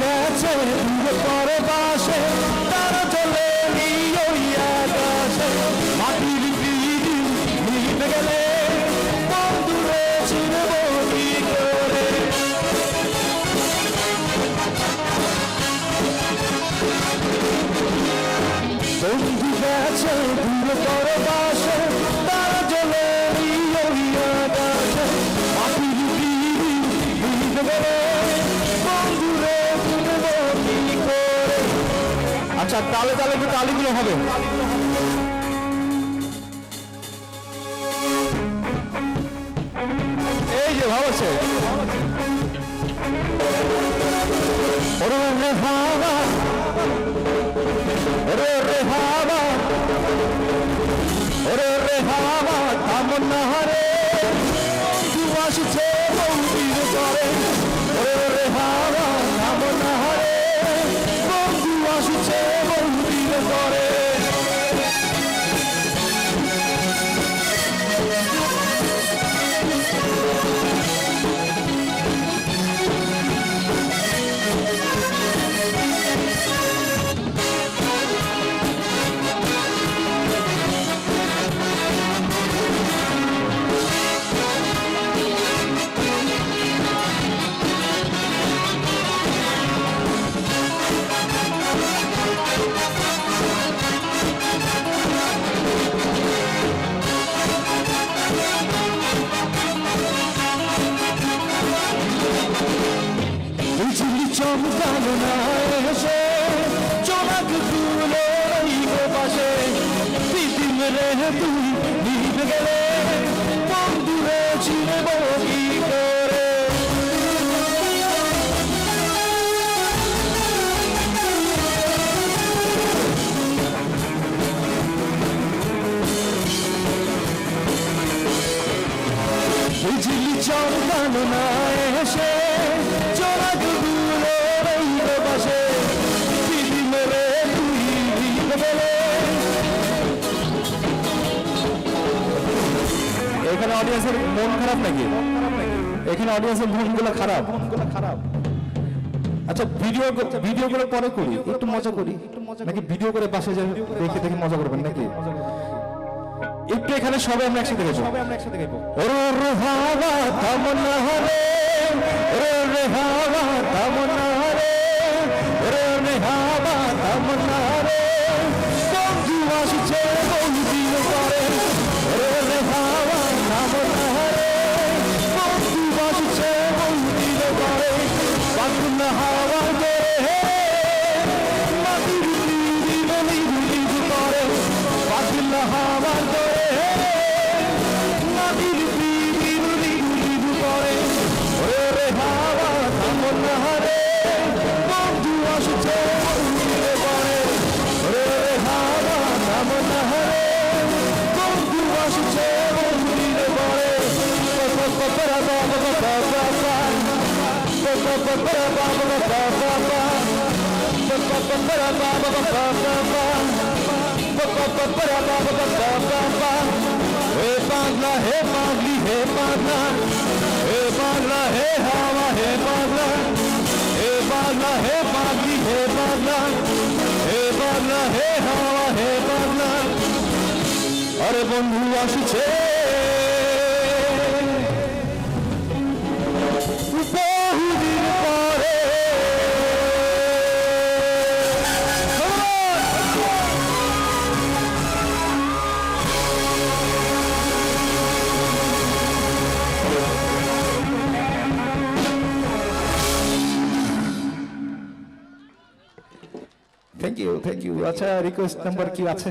গেছে দূরে পরবাসে, তারা চলে ওই আকাশে। মাটির পিড়ি মিটে গেলে বন্ধুরে চিনব কি করে? বন্ধু গেছে দূরে পরবাসে, তারা চলে ওই আকাশে। মাটির পিড়ি মিটে গেলে বন্ধুরে চিনব কি করে? আচ্ছা, তালে তালে একটু তালিগুলো হবে। এই যে ভালো আছে। ওরে রে হাওয়া, ওরে রে হাওয়া, ওরে রে হাওয়া থামনা রে, বন্ধু আসছে বন্ধুর করে। ওরে রে হাওয়া থামনা রে, বন্ধু আসছে বন্ধুর করে। চমকানো না এসে চোখ তুলে পাশে, দিদিম রে তুই নিভে গেলে বন্ধুরে চিনব কি করে? বুঝলি চমকানো না এসে চোখ এখানে অডিয়েন্সের মন খারাপ নাকি? এখানে অডিয়েন্সের মনগুলো খারাপ। আচ্ছা, ভিডিওগুলো পরে করি, একটু মজা করি নাকি? ভিডিও করে পাশে যাবে দেখে দেখে মজা করবেন নাকি? একটু এখানে সবাই আমরা একসাথে গাইবো। ওরে রে হাওয়া থামনা রে, ওরে রে হাওয়া থামনা রে, ওরে রে হাওয়া থামনা রে, বন্ধু আসছে বন্ধুর করে। ওরে রে হাওয়া থামনা রে, বন্ধু আসছে বন্ধুর করে। পাগল হাওয়া রে, মাটির পিড়ি বলি করে। পাগল হাওয়া রে, মাটির পিড়ি বলি করে। ওরে রে হাওয়া থামনা রে, বন্ধু আসছে বন্ধুর করে। ওরে রে হাওয়া থামনা রে, বন্ধু আসছে বন্ধুর করে। হে পাগলা হে পাগলি হে পাগলা, হে পাগলা হে হাওয়া হে পাগলা, হে পাগলা হে পাগলি হে পাগলা, হে পাগলা হে হাওয়া হে পাগলা। আরে বন্ধু আসছে বহুদিন পরে। Thank you. আচ্ছা, রিকোয়েস্ট নাম্বার কি আছে?